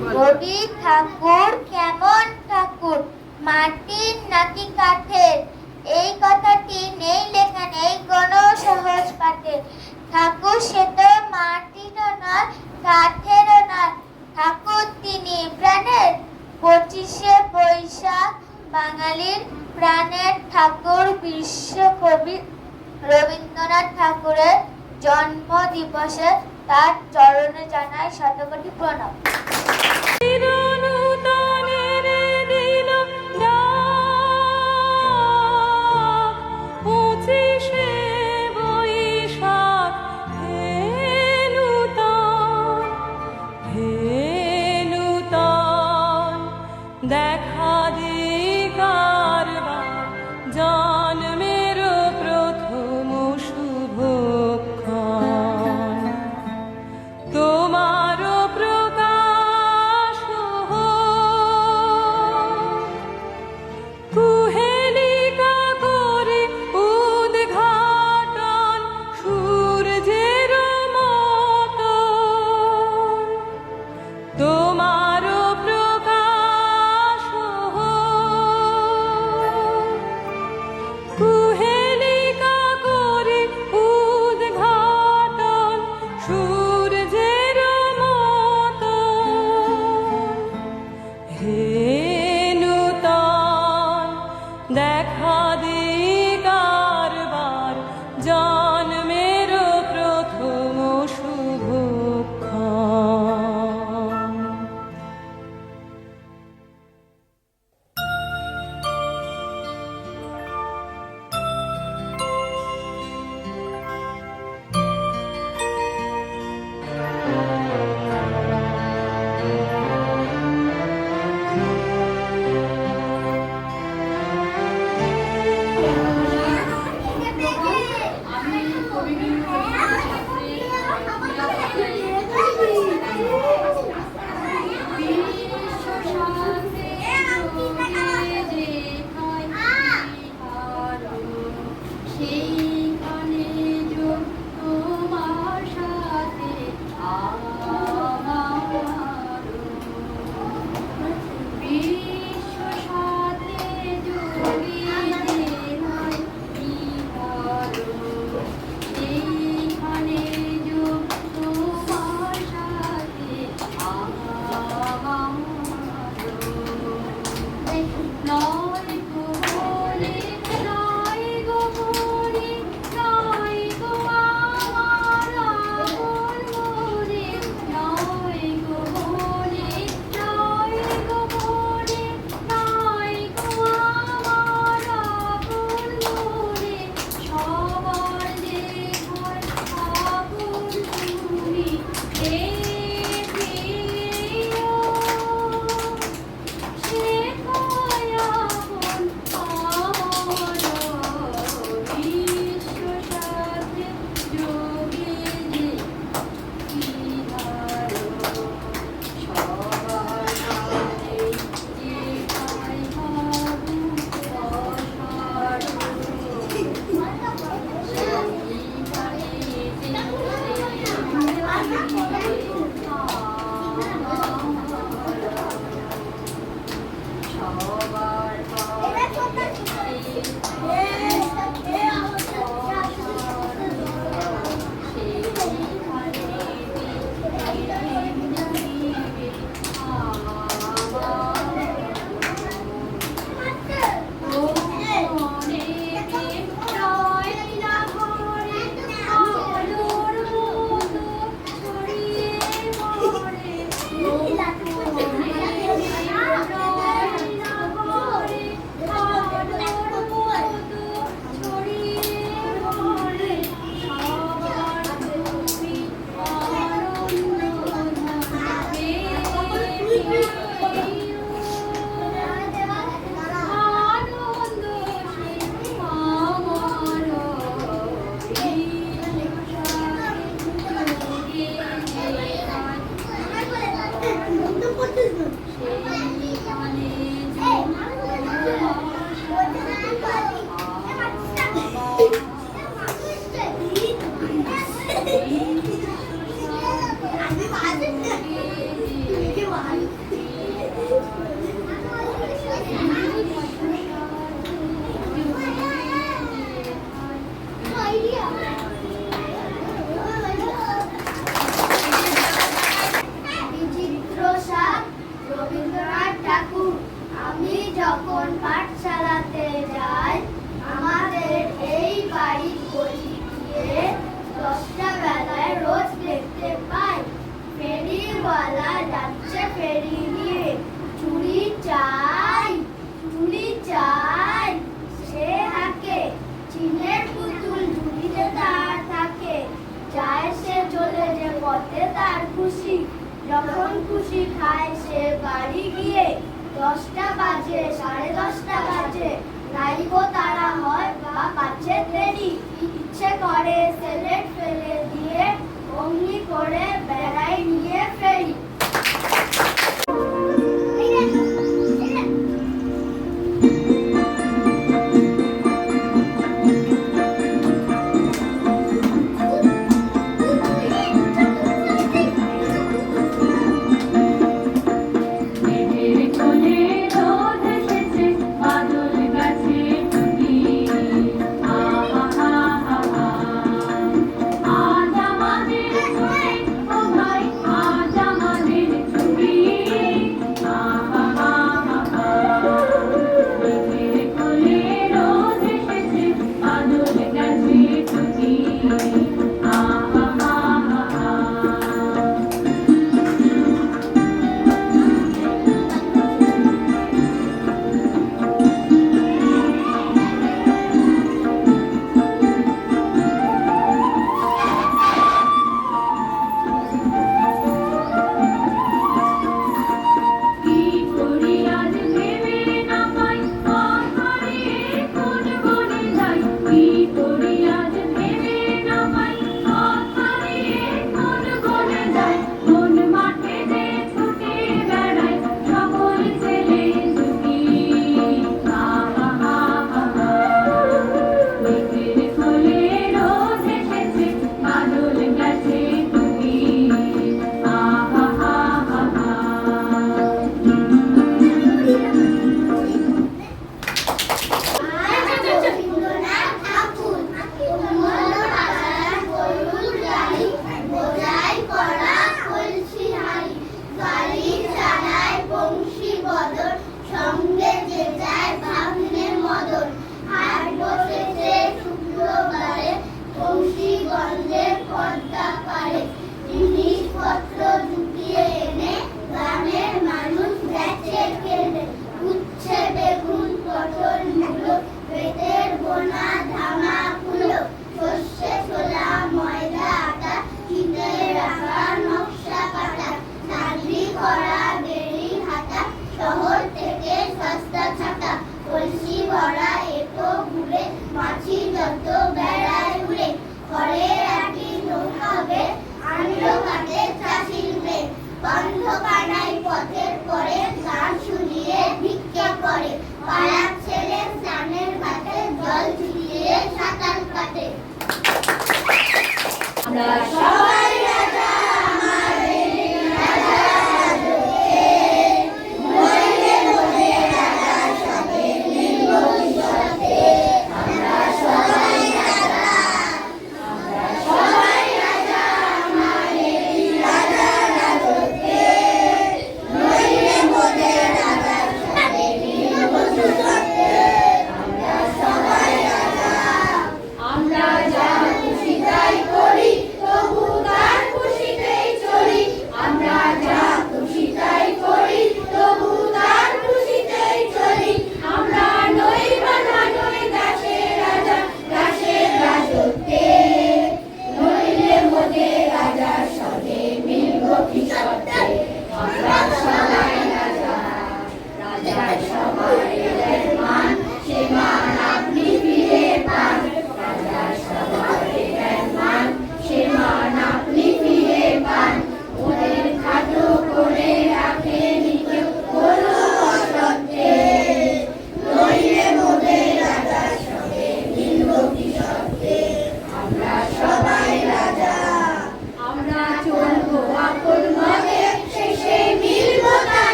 রবি ঠাকুর কেমন ঠাকুর, মাটির নাকি কাঠের? এই কথাটি নেই লেখা, নেই কোনো সহজ পাঠে। ঠাকুর সে তো মাটিরও নয়, কাঠেরও নয়, ঠাকুর তিনি প্রাণের। 25শে বৈশাখ বাঙালির প্রাণের ঠাকুর বিশ্বকবি রবীন্দ্রনাথ ঠাকুরের জন্ম দিবসে তার চরণে জানাই শতকোটি প্রণাম। দেখা দি কারবার জন্মের প্রথম শুভক্ষণ, তোমার প্রকাশ পথে তার খুশি, যখন খুশি খায় সে বাড়ি গিয়ে। 10টা বাজে 10:30 বাজে, নাইকো তারা হয় বা পাচ্ছে দেরি। ইচ্ছে করে সেলেট ফেলে দিয়ে অমনি করে বেড়াই নিয়ে ফেরি। মেঘের কোলে রোদ এসেছে, বাদল গাছে টুনি। আহা হা হা হা, আজ আমাদের ছুটি, ও ভাই আজ আমাদের ছুটি। আহা হা হা হা, মেঘের কোলে রোদ এসেছে, বাদল গাছে টুনি। আহা হা হা হা। কি করি আজ ভেবে না পাই, আহারে কোন বনে যাই। কি করি আজ ভেবে না পাই, আহারে কোন বনে যাই। কোন মাঠে যে ছুটে বেড়াই সকল ছেলে দুটি। আহা হা হা হা, মেঘের কোলে রোদ এসেছে, বাদল গেছে টুটি। আহা হা হা হা। রবীন্দ্রনাথ ঠাকুর। মনোরম বাগান গরুর গাড়ি, বোঝাই করা কলসি হাঁড়ি। গাড়ির চালায় বংশী বদন, সঙ্গে যে যায় ভাগ্নের মদন। হাট বসেছে শুক্রবারে, বংশী গন্ধের পর্দা পারে। জিনিসপত্র জুটিয়ে এনে গ্রামের মানুষ গেছে কেনে। উচ্ছে বেগুন পটল মূলো, বেতের বোনা ধামা কুলো। সর্ষে ছোলা ময়দা আটা, চিটে রাখা নকশা কাটা। চাকরি করা বেড়ি হাতা, শহর থেকে সস্তা ছাতা। কলসি ভরা এটো ঘুরে, মাছি যত বেড়ায় উড়ে। ঘরের আটি নৌকাবে, আনলো কাটে চাষির মেয়ে। বন্ধ কানাই পথের পরে, গান শুনিয়ে ভিক্ষে করে। পাড়ার ছেলে স্নানের ঘাটে, জল ছিটিয়ে সাঁতার কাটে। আমরা সবাই রাজা, আমাদের রাজা রাজত্বে। মরলে মরে রাজা সবে ভবিষ্যতে। আমরা সবাই রাজা, আমরা সবাই রাজা, আমাদের রাজা রাজত্বে। নইলে মরে রাজা সবে ভবিষ্যতে। আমরা সবাই রাজা, আমরা যা খুশি তাই করি, তবু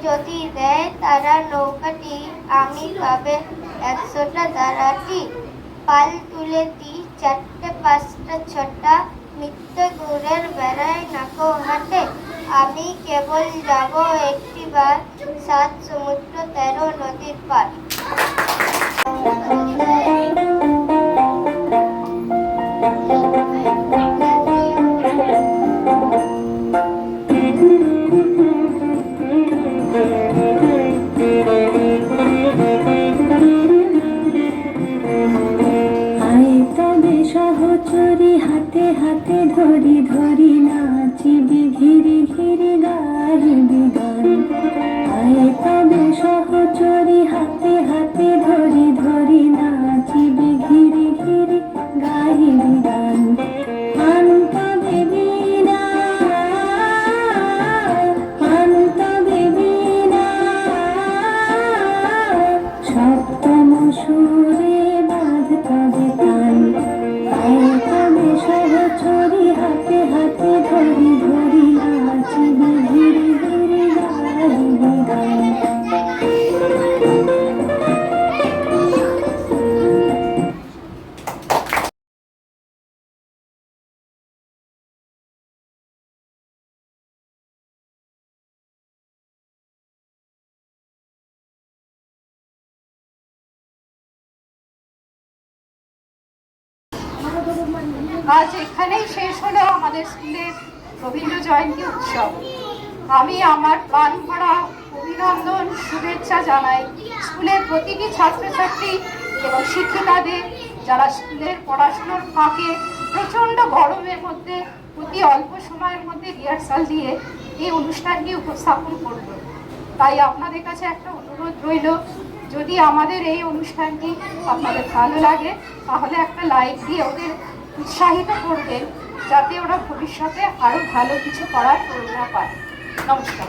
যদি দেয় তারা নৌকাটি, আমি পাবে 100টা দাঁড়াটি। পাল তুলে দি 4টে 5টা 6টা, মিথ্যে ঘুরের বেড়ায় নাকো হাটে। আমি কেবল যাব একটিবার, 7 সমুদ্র 13 নদীর পার। সহচরি হাতে হাতে ধরি ধরি নাচিবি ঘিরি ঘিরি গাহিবি গান। আয় তবে সহচরি হাতে হাতে ধরি ধরি নাচিবি ঘিরি ঘিরি গাহিবি গান। আন্ত বেবিনা সপ্তম সুরে বাঁধ তবে কান। সহচরি হাতে হাতে ধরি ধরি নাচিবি ঘিরি ঘিরি গাহিবি গান। আজ এখানেই শেষ হলো আমাদের স্কুলের রবীন্দ্র জয়ন্তী উৎসব। আমি আমার প্রাণ ভরা অভিনন্দন শুভেচ্ছা জানাই স্কুলের প্রতিটি ছাত্রছাত্রী এবং শিক্ষিকাদের, যারা স্কুলের পড়াশোনার ফাঁকে প্রচণ্ড গরমের মধ্যে অতি অল্প সময়ের মধ্যে রিহার্সাল দিয়ে এই অনুষ্ঠানটি উপস্থাপন করল। তাই আপনাদের কাছে একটা অনুরোধ রইল, যদি আমাদের এই অনুষ্ঠানটি আপনাদের ভালো লাগে তাহলে একটা লাইক দিয়ে ওদের উৎসাহিত করবেন, যাতে ওরা ভবিষ্যতে আরো ভালো কিছু করার প্রেরণা পায়। নমস্কার।